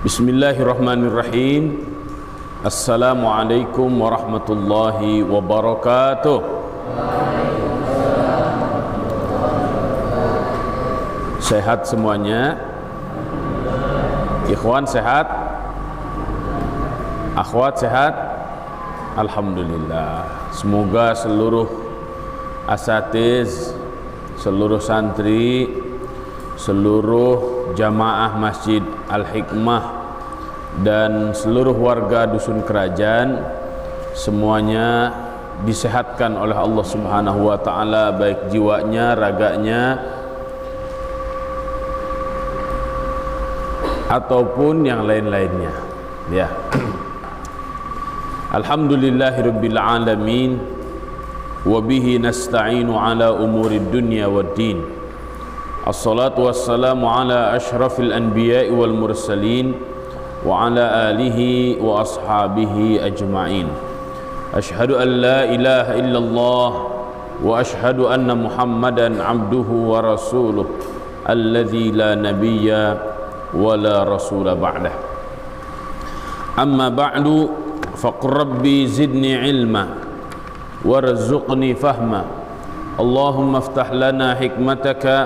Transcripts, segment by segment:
Bismillahirrahmanirrahim. Assalamualaikum warahmatullahi wabarakatuh. Sehat semuanya? Ikhwan sehat? Akhwat sehat? Alhamdulillah. Semoga seluruh asatiz, seluruh santri, seluruh jamaah Masjid Al-Hikmah dan seluruh warga dusun kerajaan semuanya disehatkan oleh Allah Subhanahu wa taala, baik jiwanya, raganya ataupun yang lain-lainnya. Ya. Alhamdulillahirabbil alamin wa bihi nasta'inu ala umurid dunya waddin. Assalatu wassalamu ala ashrafil anbiya'i wal mursalin wa ala alihi wa ashabihi ajma'in. Ashhadu an la ilaha illallah wa ashhadu anna Muhammadan abduhu wa rasuluh alladzi la nabiyya wa la rasula ba'dah. Amma ba'du, faqur rabbi zidni ilma warzuqni fahma. Allahumma iftah lana hikmataka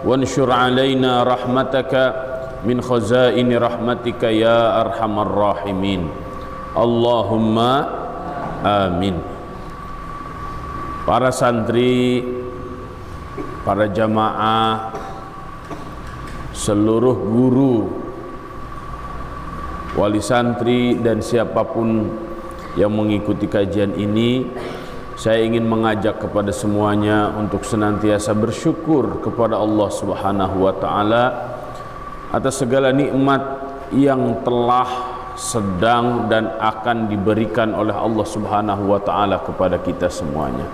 wanshur alaina rahmataka min khazaini rahmatika ya arhamar rahimin. Allahumma amin. Para santri, para jamaah, seluruh guru, wali santri dan siapapun yang mengikuti kajian ini, saya ingin mengajak kepada semuanya untuk senantiasa bersyukur kepada Allah Subhanahu wa taala atas segala nikmat yang telah, sedang dan akan diberikan oleh Allah Subhanahu wa taala kepada kita semuanya.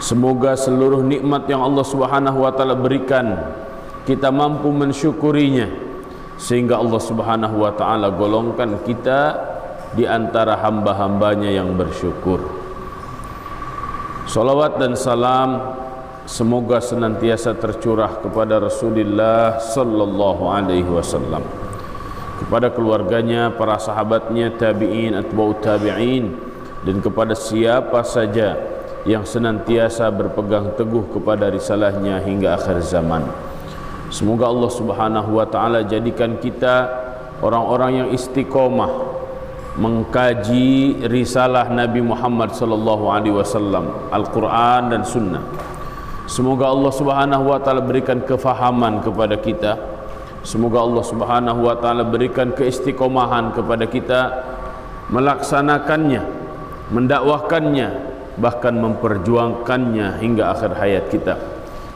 Semoga seluruh nikmat yang Allah Subhanahu wa taala berikan kita mampu mensyukurinya, sehingga Allah Subhanahu wa taala golongkan kita di antara hamba-hambanya yang bersyukur. Salawat dan salam semoga senantiasa tercurah kepada Rasulullah sallallahu alaihi wasallam, kepada keluarganya, para sahabatnya, tabi'in, atba'ut tabi'in, dan kepada siapa saja yang senantiasa berpegang teguh kepada risalahnya hingga akhir zaman. Semoga Allah Subhanahu wa taala jadikan kita orang-orang yang istiqomah mengkaji risalah Nabi Muhammad sallallahu alaihi wasallam, Al-Qur'an dan Sunnah. Semoga Allah Subhanahu wa taala berikan kefahaman kepada kita. Semoga Allah Subhanahu wa taala berikan keistiqomahan kepada kita melaksanakannya, mendakwahkannya, bahkan memperjuangkannya hingga akhir hayat kita.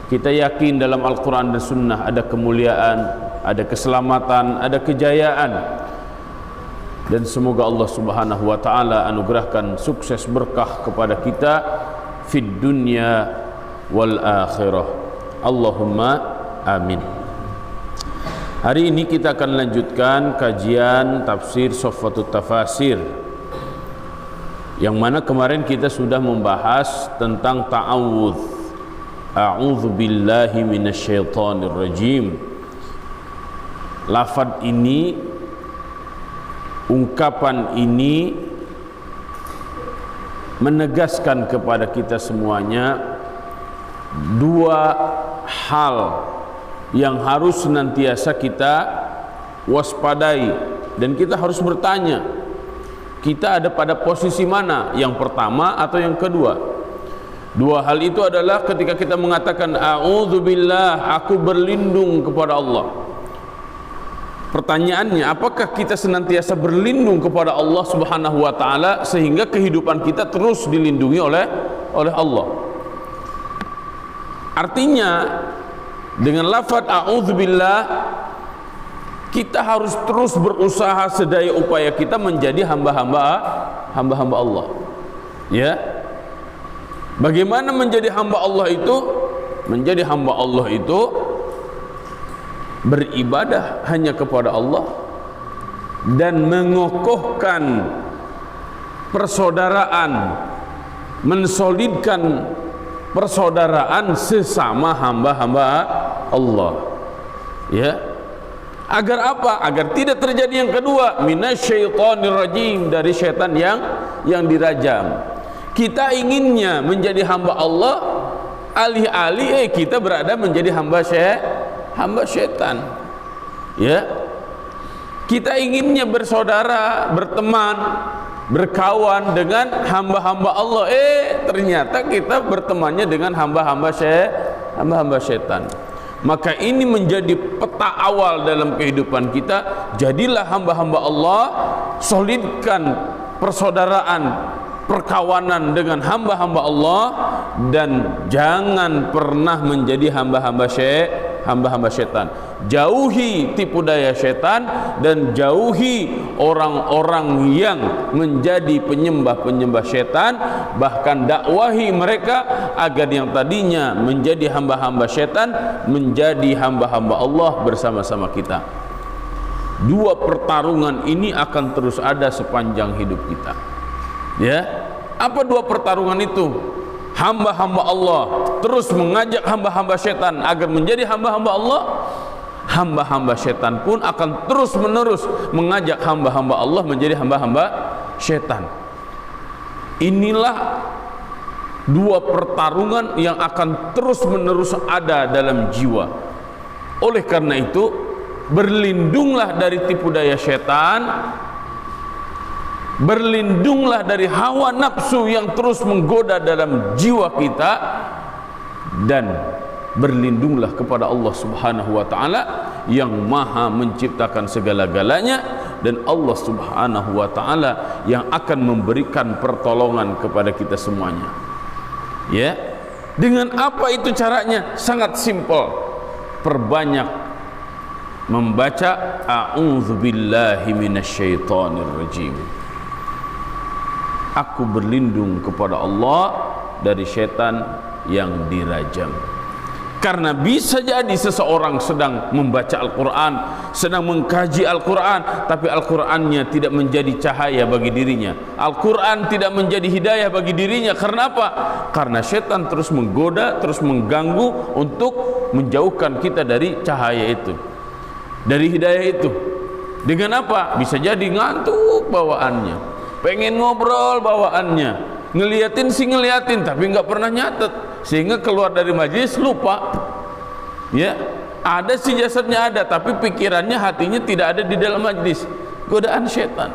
Kita yakin dalam Al-Quran dan Sunnah ada kemuliaan, ada keselamatan, ada kejayaan, dan semoga Allah Subhanahu wa taala anugerahkan sukses berkah kepada kita fid dunya wal akhirah. Allahumma amin. Hari ini kita akan lanjutkan kajian tafsir Sofwatut Tafasir, yang mana kemarin kita sudah membahas tentang ta'awudz. A'udzu billahi minasyaitonir rajim. Lafaz ini, ungkapan ini menegaskan kepada kita semuanya dua hal yang harus senantiasa kita waspadai, dan kita harus bertanya, kita ada pada posisi mana, yang pertama atau yang kedua. Dua hal itu adalah ketika kita mengatakan a'udzubillah, aku berlindung kepada Allah. Pertanyaannya, apakah kita senantiasa berlindung kepada Allah Subhanahu wa taala sehingga kehidupan kita terus dilindungi oleh Allah? Artinya dengan lafaz a'udzubillah kita harus terus berusaha sedaya upaya kita menjadi hamba-hamba Allah. Ya. Bagaimana menjadi hamba Allah itu? Menjadi hamba Allah itu beribadah hanya kepada Allah dan mengokohkan persaudaraan, mensolidkan persaudaraan sesama hamba-hamba Allah. Ya. Agar apa? Agar tidak terjadi yang kedua, minasyaitonir rajim, dari syaitan yang dirajam. Kita inginnya menjadi hamba Allah, alih-alih kita berada menjadi hamba syaitan. Ya. Kita inginnya bersaudara, berteman, berkawan dengan hamba-hamba Allah, ternyata kita bertemannya dengan hamba-hamba syaitan. Maka ini menjadi peta awal dalam kehidupan kita. Jadilah hamba-hamba Allah, solidkan persaudaraan, perkawanan dengan hamba-hamba Allah, dan jangan pernah menjadi hamba-hamba syaitan. Jauhi tipu daya syaitan dan jauhi orang-orang yang menjadi penyembah-penyembah syaitan. Bahkan dakwahi mereka agar yang tadinya menjadi hamba-hamba syaitan menjadi hamba-hamba Allah bersama-sama kita. Dua pertarungan ini akan terus ada sepanjang hidup kita. Ya, apa dua pertarungan itu? Hamba-hamba Allah terus mengajak hamba-hamba syaitan agar menjadi hamba-hamba Allah. Hamba-hamba syaitan pun akan terus-menerus mengajak hamba-hamba Allah menjadi hamba-hamba syaitan. Inilah dua pertarungan yang akan terus-menerus ada dalam jiwa. Oleh karena itu, berlindunglah dari tipu daya syaitan, berlindunglah dari hawa nafsu yang terus menggoda dalam jiwa kita, dan berlindunglah kepada Allah Subhanahu wa taala yang Maha menciptakan segala-galanya, dan Allah Subhanahu wa taala yang akan memberikan pertolongan kepada kita semuanya. Ya. Dengan apa itu caranya? Sangat simpel. Perbanyak membaca a'udzubillahi minasyaitonir rajim. Aku berlindung kepada Allah dari syaitan yang dirajam. Karena bisa jadi seseorang sedang membaca Al-Quran, sedang mengkaji Al-Quran, tapi Al-Qurannya tidak menjadi cahaya bagi dirinya. Al-Quran tidak menjadi hidayah bagi dirinya. Karena apa? Karena syaitan terus menggoda, terus mengganggu untuk menjauhkan kita dari cahaya itu, dari hidayah itu. Dengan apa? Bisa jadi ngantuk bawaannya, pengen ngobrol bawaannya, ngeliatin sih ngeliatin, tapi nggak pernah nyatet, sehingga keluar dari majelis lupa. Ya, ada sih jasadnya ada, tapi pikirannya, hatinya tidak ada di dalam majelis. Godaan syaitan.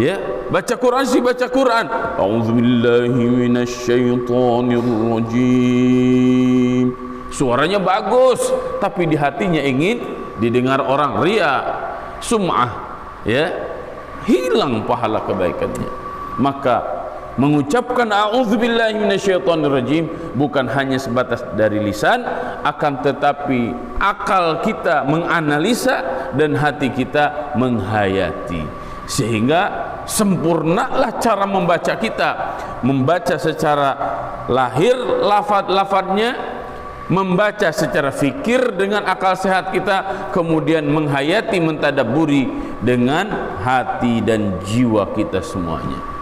Ya, baca Quran sih baca Quran, a'udzubillahi minasyaitonirrajim, suaranya bagus, tapi di hatinya ingin didengar orang, riya, sum'ah, ya, hilang pahala kebaikannya. Maka mengucapkan a'udzubillahi minasyaitonirrajim bukan hanya sebatas dari lisan, akan tetapi akal kita menganalisa dan hati kita menghayati, sehingga sempurnalah cara membaca kita. Membaca secara lahir lafaz-lafaznya, membaca secara fikir dengan akal sehat kita, kemudian menghayati, mentadabburi dengan hati dan jiwa kita semuanya.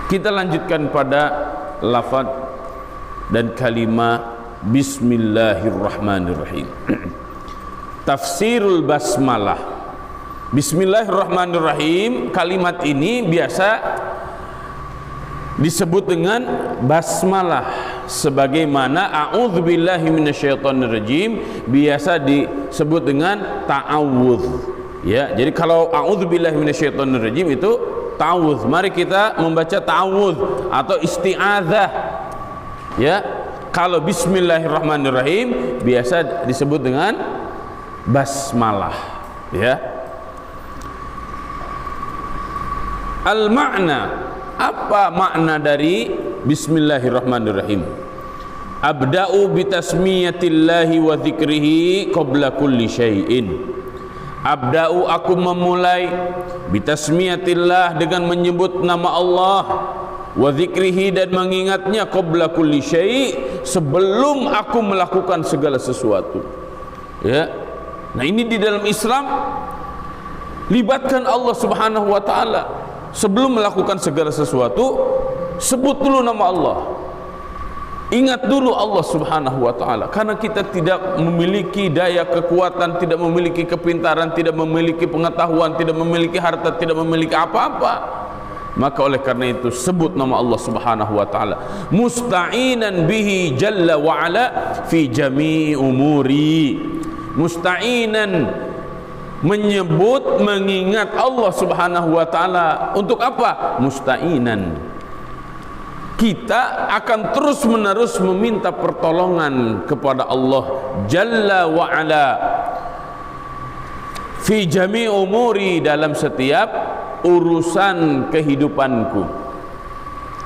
Kita lanjutkan pada lafaz dan kalimat Bismillahirrahmanirrahim. Tafsirul basmalah. Bismillahirrahmanirrahim, kalimat ini biasa disebut dengan basmalah, sebagaimana a'udzubillahi minasyaitonirrajim biasa disebut dengan ta'awudz. Ya, jadi kalau a'udzubillahi minasyaitonirrajim itu ta'awudz. Mari kita membaca ta'awudz atau isti'adzah. Ya, kalau bismillahirrahmanirrahim biasa disebut dengan basmalah. Ya. Al-ma'na, apa makna dari bismillahirrahmanirrahim? Abda'u bitasmiyatillahi wa dzikrihi qabla kulli syai'in. Abda'u, aku memulai, bitasmiyatillah, dengan menyebut nama Allah, wa dzikrihi, dan mengingatnya, qabla kulli syai', sebelum aku melakukan segala sesuatu. Ya. Nah, ini di dalam Islam, libatkan Allah Subhanahu wa taala. Sebelum melakukan segala sesuatu, sebut dulu nama Allah. Ingat dulu Allah Subhanahu wa ta'ala, karena kita tidak memiliki daya kekuatan, tidak memiliki kepintaran, tidak memiliki pengetahuan, tidak memiliki harta, tidak memiliki apa-apa. Maka oleh karena itu sebut nama Allah Subhanahu wa ta'ala, musta'inan bihi jalla wa ala fi jami'i umuri. Musta'inan, menyebut, mengingat Allah Subhanahu wa ta'ala untuk apa? Musta'inan, kita akan terus menerus meminta pertolongan kepada Allah Jalla wa Ala fi jami' umuri, dalam setiap urusan kehidupanku.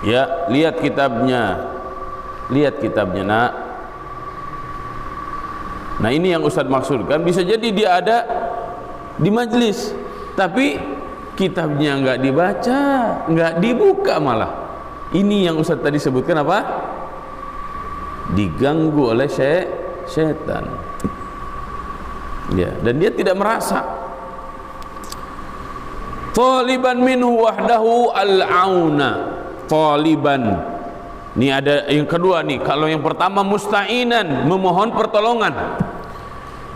Ya, lihat kitabnya nak. Nah, ini yang Ustaz maksudkan. Bisa jadi dia ada di majlis, tapi kitabnya enggak dibaca, enggak dibuka malah. Ini yang Ustaz tadi sebutkan apa? Diganggu oleh syaitan. Ya, dan dia tidak merasa. Taliban minhu wahdahu al-auna. Taliban. Ini ada yang kedua nih. Kalau yang pertama musta'inan, memohon pertolongan.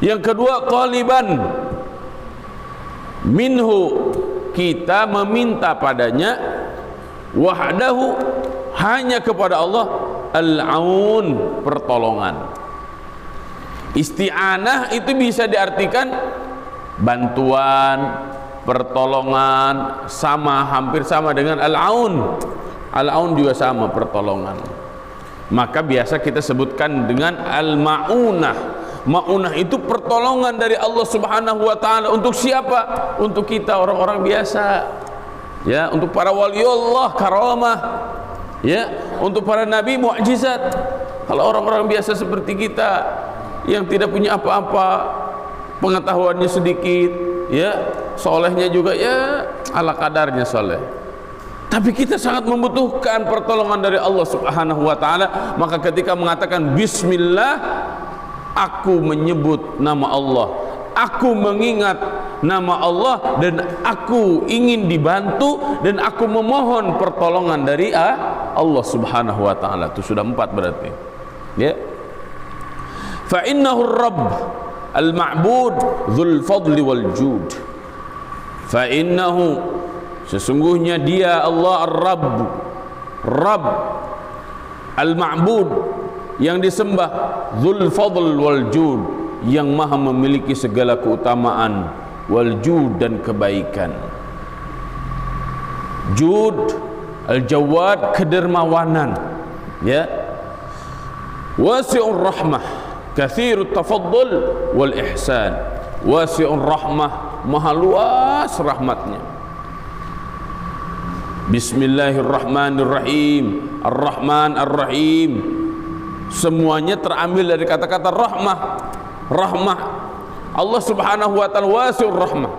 Yang kedua taliban minhu, kita meminta padanya, wahdahu, hanya kepada Allah, al-aun, pertolongan. Isti'anah itu bisa diartikan bantuan, pertolongan, hampir sama dengan al-aun. Al-aun juga sama, pertolongan. Maka biasa kita sebutkan dengan al-ma'unah. Ma'unah itu pertolongan dari Allah Subhanahu wa ta'ala. Untuk siapa? Untuk kita, orang-orang biasa. Ya, untuk para waliullah karamah, ya, untuk para nabi mukjizat. Kalau orang-orang biasa seperti kita yang tidak punya apa-apa, pengetahuannya sedikit, ya, solehnya juga ya ala kadarnya soleh, tapi kita sangat membutuhkan pertolongan dari Allah Subhanahu wa ta'ala. Maka ketika mengatakan bismillah, aku menyebut nama Allah, aku mengingat nama Allah, dan aku ingin dibantu, dan aku memohon pertolongan dari Allah Subhanahu wa ta'ala. Itu sudah 4 berarti, ya. Fa innahu ar-rabb al-ma'bud dzul fadli wal jud. Fa innahu, sesungguhnya dia Allah ar-rabb, rabb, al-ma'bud, yang disembah, dzul fadl wal jud, yang maha memiliki segala keutamaan, wal jud, dan kebaikan. Jud, al-jawad, kedermawanan, ya. Wasi'ur rahmah, katsirut tafaddul wal ihsan. Wasi'ur rahmah, maha luas rahmatnya. Bismillahirrahmanirrahim. Ar-Rahman Ar-Rahim, semuanya terambil dari kata-kata rahmah. Rahmah Allah Subhanahu wa ta'ala wasi'ur rahmah,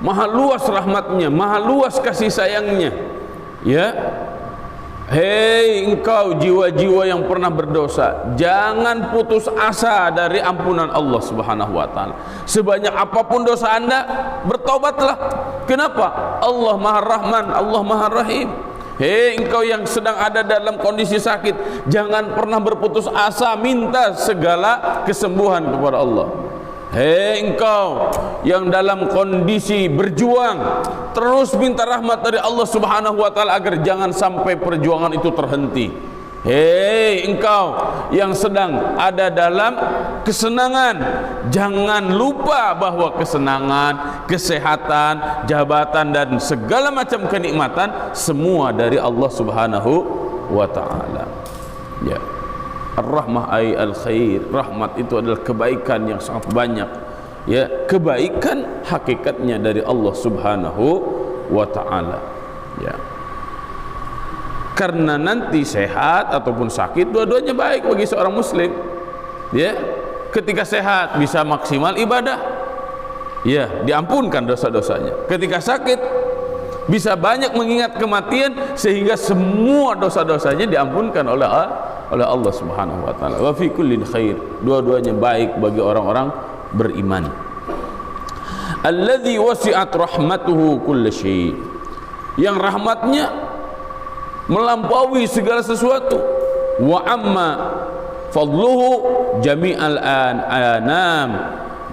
maha luas rahmatnya, maha luas kasih sayangnya. Ya, hei engkau jiwa-jiwa yang pernah berdosa, jangan putus asa dari ampunan Allah Subhanahu wa ta'ala. Sebanyak apapun dosa Anda, bertobatlah. Kenapa? Allah maha rahman, Allah maha rahim. Hei engkau yang sedang ada dalam kondisi sakit, jangan pernah berputus asa, minta segala kesembuhan kepada Allah. Hei engkau yang dalam kondisi berjuang, terus minta rahmat dari Allah Subhanahu wa ta'ala agar jangan sampai perjuangan itu terhenti. Hei engkau yang sedang ada dalam kesenangan, jangan lupa bahwa kesenangan, kesehatan, jabatan, dan segala macam kenikmatan semua dari Allah Subhanahu wa ta'ala. Ya, ar-rahmah ay al-khair, rahmat itu adalah kebaikan yang sangat banyak. Ya, kebaikan hakikatnya dari Allah Subhanahu wa ta'ala. Ya, karena nanti sehat ataupun sakit, dua-duanya baik bagi seorang muslim. Ya, ketika sehat bisa maksimal ibadah, ya, diampunkan dosa-dosanya. Ketika sakit bisa banyak mengingat kematian, sehingga semua dosa-dosanya diampunkan oleh Allah Subhanahu wa ta'ala. Wa fi kullin khair, dua-duanya baik bagi orang-orang beriman. Alladzi wasi'at rahmatuhu kulla syai', yang rahmatnya melampaui segala sesuatu. wa amma fadluhu jami'al anam,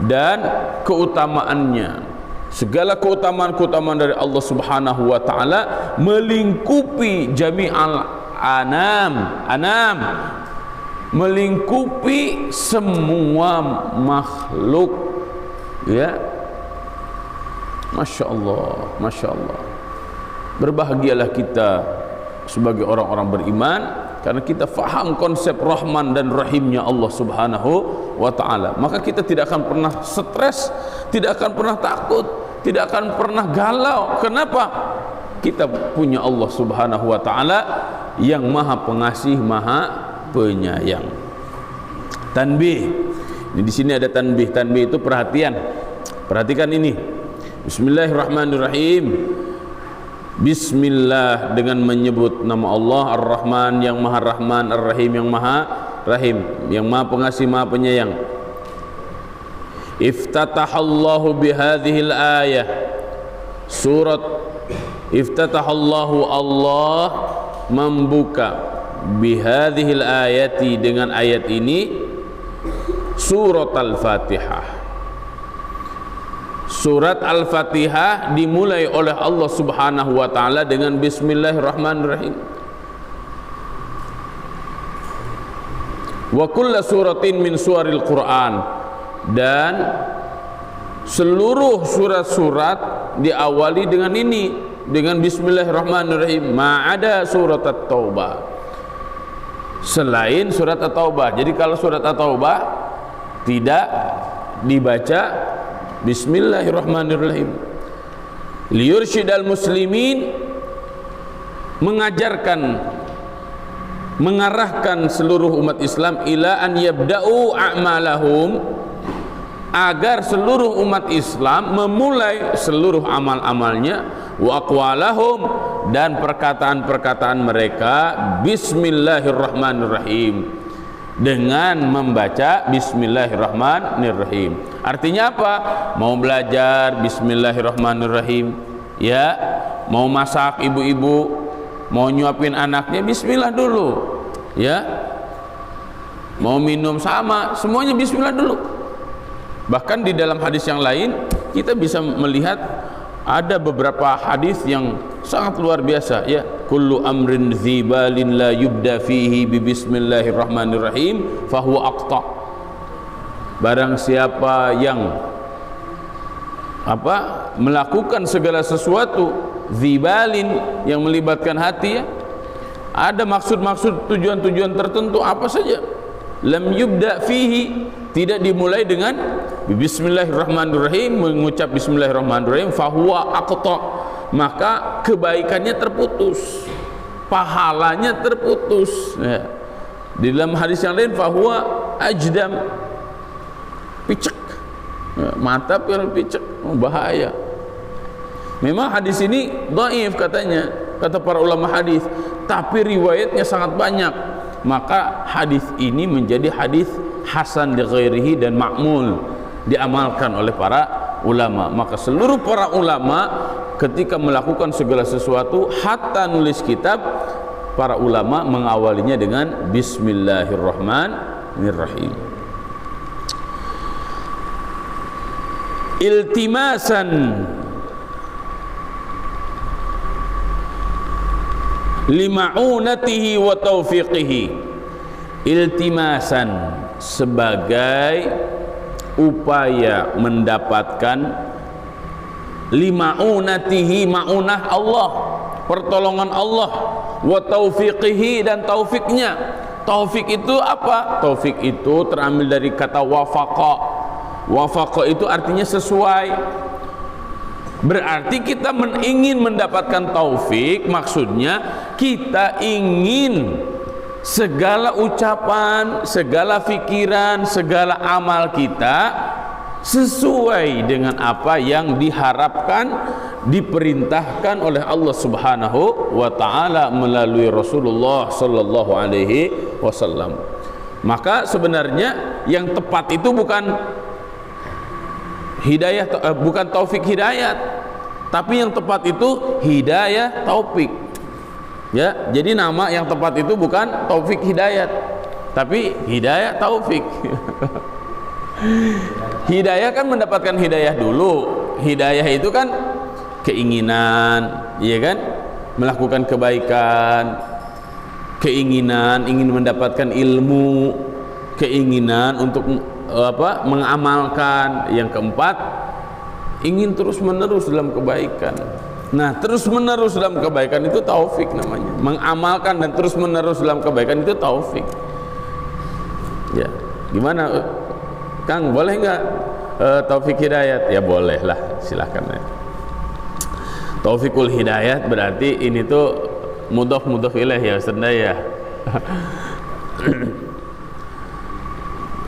dan keutamaannya, segala keutamaan-keutamaan dari Allah Subhanahu wa taala melingkupi jami'al anam, melingkupi semua makhluk, ya. Masya Allah, Masya Allah. Berbahagialah kita sebagai orang-orang beriman karena kita faham konsep Rahman dan Rahimnya Allah Subhanahu wa ta'ala. Maka kita tidak akan pernah stres, tidak akan pernah takut, tidak akan pernah galau. Kenapa? Kita punya Allah Subhanahu wa ta'ala yang maha pengasih, maha penyayang. Tanbih. Di sini ada tanbih. Tanbih itu perhatian. Perhatikan ini. Bismillahirrahmanirrahim. Bismillah, dengan menyebut nama Allah Ar-Rahman yang Maha Rahman, Ar-Rahim yang Maha Rahim, yang Maha Pengasih, Maha Penyayang. Iftatahallahu bihadhil ayah. Surat Iftatahallahu, Allah membuka bihadhil ayati, dengan ayat ini, surat Al-Fatihah. Surat Al-Fatihah dimulai oleh Allah Subhanahu wa ta'ala dengan Bismillahirrahmanirrahim. Wa kulla suratin min suaril Quran, dan seluruh surat-surat diawali dengan ini, dengan Bismillahirrahmanirrahim, ma'ada surat At-Taubah, selain surat At-Taubah. Jadi kalau surat At-Taubah tidak dibaca Bismillahirrahmanirrahim. Liyursyidal muslimin, mengajarkan, mengarahkan seluruh umat Islam, ila an yabda'u a'malahum, agar seluruh umat Islam memulai seluruh amal-amalnya, wa aqwalahum, dan perkataan-perkataan mereka, Bismillahirrahmanirrahim, dengan membaca Bismillahirrahmanirrahim. Artinya apa? Mau belajar Bismillahirrahmanirrahim, ya. Mau masak ibu-ibu, mau nyuapin anaknya, Bismillah dulu, ya. Mau minum sama, semuanya Bismillah dulu. Bahkan di dalam hadis yang lain kita bisa melihat ada beberapa hadis yang sangat luar biasa, ya. Kullu amrin dzibalin la yubda fihi bi Bismillahirrahmanirrahim fahuwa aqta. Barang siapa yang melakukan segala sesuatu dzibalin, yang melibatkan hati, ya, ada maksud-maksud, tujuan-tujuan tertentu apa saja, lam yubda fihi, tidak dimulai dengan Bismillahirrahmanirrahim, mengucap Bismillahirrahmanirrahim, fahuwa aqta, maka kebaikannya terputus, pahalanya terputus, ya. Di dalam hadis yang lain, fahuwa ajdam, picek, ya, mata picek, bahaya. Memang hadis ini dhaif katanya, kata para ulama hadis, tapi riwayatnya sangat banyak. Maka hadis ini menjadi hadis hasan li ghairihi dan ma'mul, diamalkan oleh para ulama. Maka seluruh para ulama ketika melakukan segala sesuatu, hatta nulis kitab, para ulama mengawalinya dengan Bismillahirrahmanirrahim. Iltimasan lima'unatihi wa taufiqihi. Iltimasan, sebagai upaya mendapatkan lima'unatihi, ma'unah Allah, pertolongan Allah, wa taufiqihi, dan taufiknya. Taufik itu apa? Taufik itu terambil dari kata wafaqa. Wafaqa itu artinya sesuai. Berarti kita ingin mendapatkan taufik, maksudnya kita ingin segala ucapan, segala pikiran, segala amal kita sesuai dengan apa yang diharapkan, diperintahkan oleh Allah Subhanahu wa ta'ala melalui Rasulullah sallallahu alaihi wasallam. Maka sebenarnya yang tepat itu bukan hidayah, bukan taufik hidayat, tapi yang tepat itu hidayah taufik. Ya, jadi nama yang tepat itu bukan Taufik Hidayat, tapi Hidayah Taufik. Hidayah kan mendapatkan hidayah dulu. Hidayah itu kan keinginan, iya kan? Melakukan kebaikan, keinginan ingin mendapatkan ilmu, keinginan untuk mengamalkan. Yang keempat, ingin terus menerus dalam kebaikan. Nah, terus menerus dalam kebaikan itu taufik namanya. Mengamalkan dan terus menerus dalam kebaikan itu taufik. Ya, gimana Kang, boleh nggak taufik hidayat? Ya boleh lah, silahkan ya. Taufikul hidayat berarti ini tuh mudhaf ilaih ya Ustaz ya.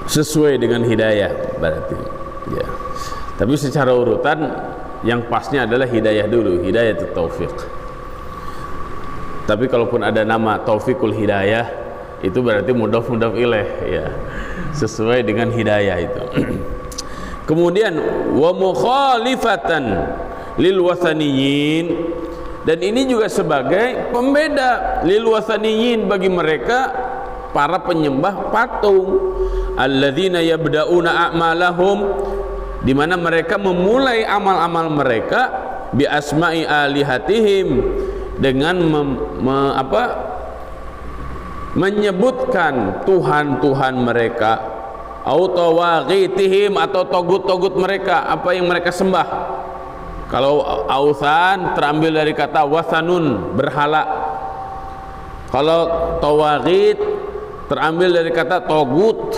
Sesuai dengan hidayah berarti ya. Tapi secara urutan yang pasnya adalah hidayah dulu, hidayah itu taufik. Tapi kalaupun ada nama taufikul hidayah, itu berarti mudhaf ilaih ya, sesuai dengan hidayah itu. Kemudian wa mukhalifatan lil wathaniyin, dan ini juga sebagai pembeda lil wathaniyin bagi mereka para penyembah patung, alladzina yabda'una a'malahum, di mana mereka memulai amal-amal mereka bi asma'i alihatihim, dengan menyebutkan Tuhan-Tuhan mereka, au tawaghitihim, atau togut-togut mereka, apa yang mereka sembah. Kalau authan terambil dari kata wathanun, berhala. Kalau tawaghit terambil dari kata togut,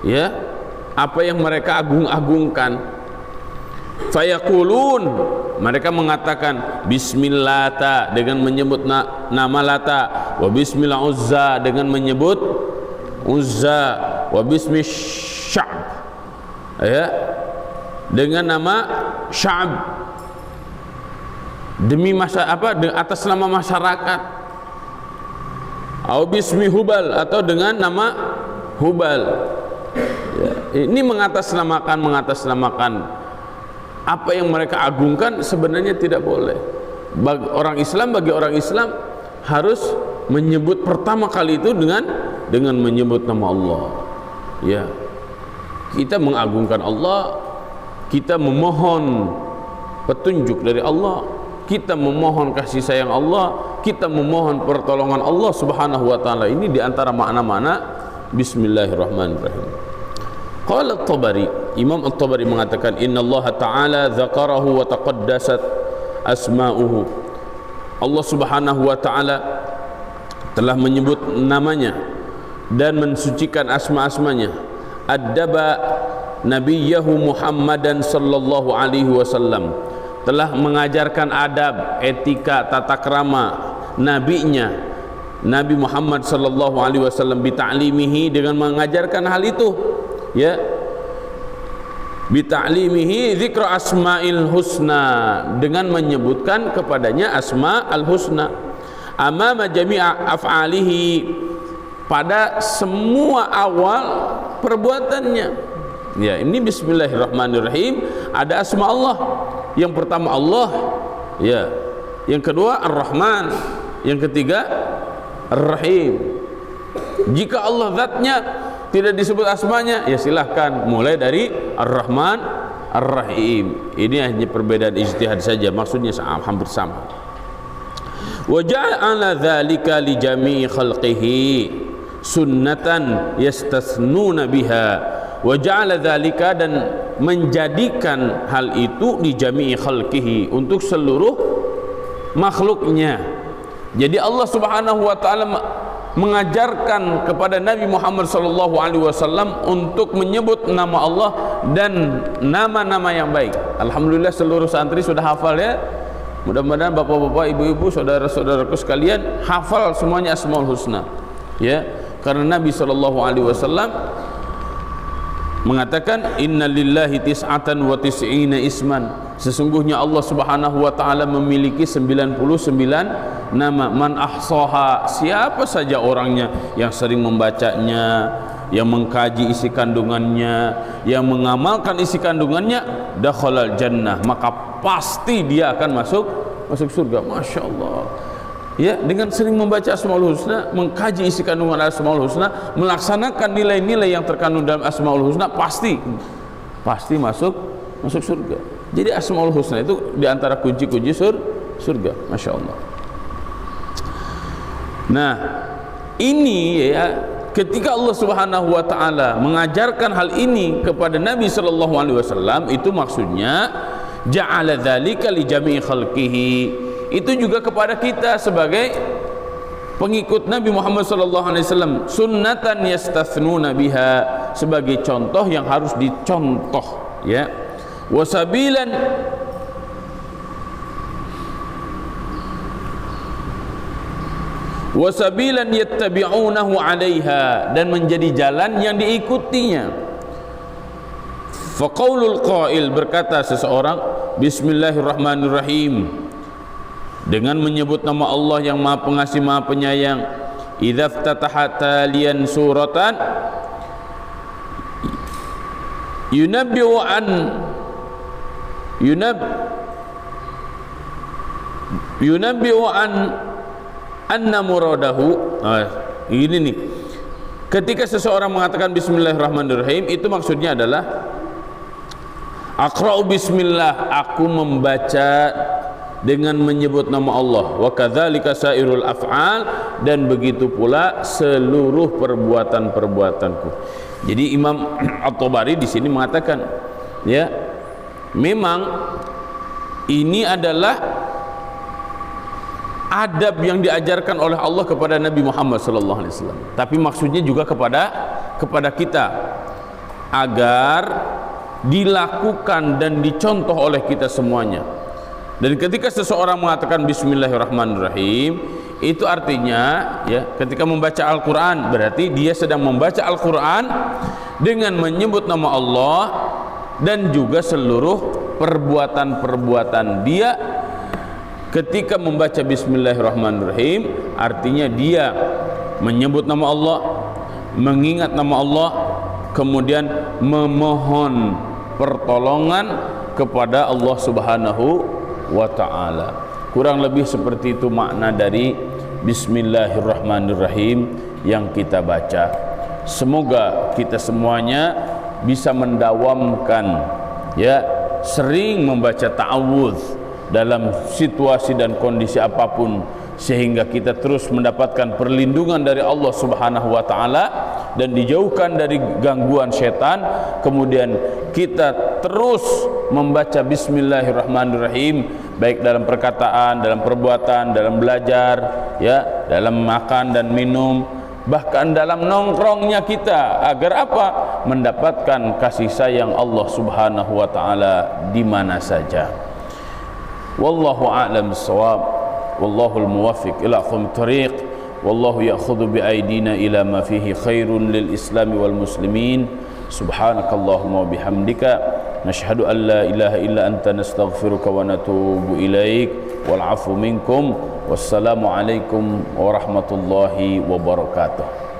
ya, apa yang mereka agung-agungkan. Fayaqulun, mereka mengatakan bismillata, dengan menyebut nama Lata, wa bismil Uzza, dengan menyebut Uzza, wa bismi Sya'b, ya, dengan nama Sya'b, demi atas nama masyarakat. Au bismi Hubal, atau dengan nama Hubal. Ya, ini mengatasnamakan apa yang mereka agungkan sebenarnya tidak boleh. Bagi orang Islam harus menyebut pertama kali itu dengan menyebut nama Allah. Ya, kita mengagungkan Allah, kita memohon petunjuk dari Allah, kita memohon kasih sayang Allah, kita memohon pertolongan Allah Subhanahu wa taala. Ini diantara makna-makna bismillahirrahmanirrahim. Qala At-Tabari, Imam At-Tabari mengatakan, innallaha ta'ala dzakarahu wa taqaddasat asma'uhu. Allah Subhanahu wa taala telah menyebut namanya dan mensucikan asma-asmanya. Addaba nabiyahu Muhammadan sallallahu alaihi wasallam, telah mengajarkan adab, etika, tata krama nabinya Nabi Muhammad sallallahu alaihi wasallam, bita'limihi, dengan mengajarkan hal itu, ya, bita'limihi dzikra asma'il husna, dengan menyebutkan kepadanya asma al husna, amama jami'a af'alihi, pada semua awal perbuatannya. Ya, ini bismillahirrahmanirrahim, ada asma Allah. Yang pertama Allah, ya, yang kedua Ar-Rahman, yang ketiga Ar-Rahim. Jika Allah zatnya tidak disebut asmanya, ya silahkan mulai dari Ar-Rahman, Ar-Rahim. Ini hanya perbedaan ijtihad saja, maksudnya hampir sama. Wa ja'ala dzalika li jami'i khalqihi sunnatan yastasnuna biha. Wa ja'ala dzalika, dan menjadikan hal itu di jami'i khalqihi, untuk seluruh makhluknya. Jadi Allah Subhanahu wa taala mengajarkan kepada Nabi Muhammad sallallahu alaihi wasallam untuk menyebut nama Allah dan nama-nama yang baik. Alhamdulillah seluruh santri sudah hafal ya. Mudah-mudahan bapak-bapak, ibu-ibu, saudara-saudaraku sekalian hafal semuanya Asmaul Husna. Ya, karena Nabi sallallahu alaihi wasallam mengatakan innalillahi tis'atan wa tis'ina isman, sesungguhnya Allah Subhanahu wa taala memiliki 99 nama. Man ahsaha, siapa saja orangnya yang sering membacanya, yang mengkaji isi kandungannya, yang mengamalkan isi kandungannya, dakhalal jannah, maka pasti dia akan masuk surga. Masya Allah. Ya, dengan sering membaca Asmaul Husna, mengkaji isi kandungan Asmaul Husna, melaksanakan nilai-nilai yang terkandung dalam Asmaul Husna, pasti masuk surga. Jadi Asmaul Husna itu diantara kunci-kunci surga, Masya Allah. Nah, ini ya, ketika Allah Subhanahu wa taala mengajarkan hal ini kepada Nabi sallallahu alaihi wasallam, itu maksudnya ja'ala dzalika li jami'i khalqihi. Itu juga kepada kita sebagai pengikut Nabi Muhammad sallallahu alaihi wasallam, sunnatan yastathnuna biha, sebagai contoh yang harus dicontoh, ya. Wasabilan yattabi'unahu 'alaiha, dan menjadi jalan yang diikutinya. Faqaulul qail, berkata seseorang, bismillahirrahmanirrahim, dengan menyebut nama Allah yang Maha Pengasih Maha Penyayang. Idza ftataha taliyan suratan yunabbi'u an anna muradahu. Ini nih, ketika seseorang mengatakan bismillahirrahmanirrahim, itu maksudnya adalah aqra'u bismillah, aku membaca dengan menyebut nama Allah. Wa kadzalika sairul af'al, dan begitu pula seluruh perbuatan-perbuatanku. Jadi Imam At-Tabari di sini mengatakan, ya, memang ini adalah adab yang diajarkan oleh Allah kepada Nabi Muhammad sallallahu alaihi wasallam. Tapi maksudnya juga kepada kita, agar dilakukan dan dicontoh oleh kita semuanya. Dan ketika seseorang mengatakan bismillahirrahmanirrahim, itu artinya, ya, ketika membaca Al-Quran, berarti dia sedang membaca Al-Quran dengan menyebut nama Allah, dan juga seluruh perbuatan-perbuatan dia. Ketika membaca bismillahirrahmanirrahim, artinya dia menyebut nama Allah, mengingat nama Allah, kemudian memohon pertolongan kepada Allah Subhanahu wa ta'ala. Kurang lebih seperti itu makna dari bismillahirrahmanirrahim yang kita baca. Semoga kita semuanya bisa mendawamkan, ya, sering membaca ta'awudz dalam situasi dan kondisi apapun, sehingga kita terus mendapatkan perlindungan dari Allah Subhanahu wa taala dan dijauhkan dari gangguan setan. Kemudian kita terus membaca bismillahirrahmanirrahim, baik dalam perkataan, dalam perbuatan, dalam belajar, ya, dalam makan dan minum, bahkan dalam nongkrongnya kita, agar apa? Mendapatkan kasih sayang Allah Subhanahu wa taala di mana saja. Wallahu a'lam bissawab, wallahu al-muwaffiq ila aqwamit thariq, wallahu ya'khudhu bi aydina ila ma fihi khairun lil islam wal muslimin. Subhanakallahumma wa bihamdika nashhadu an la ilaha illa anta nastaghfiruka wa natubu ilaik, wal 'afwu minkum, wassalamu alaikum warahmatullahi wabarakatuh.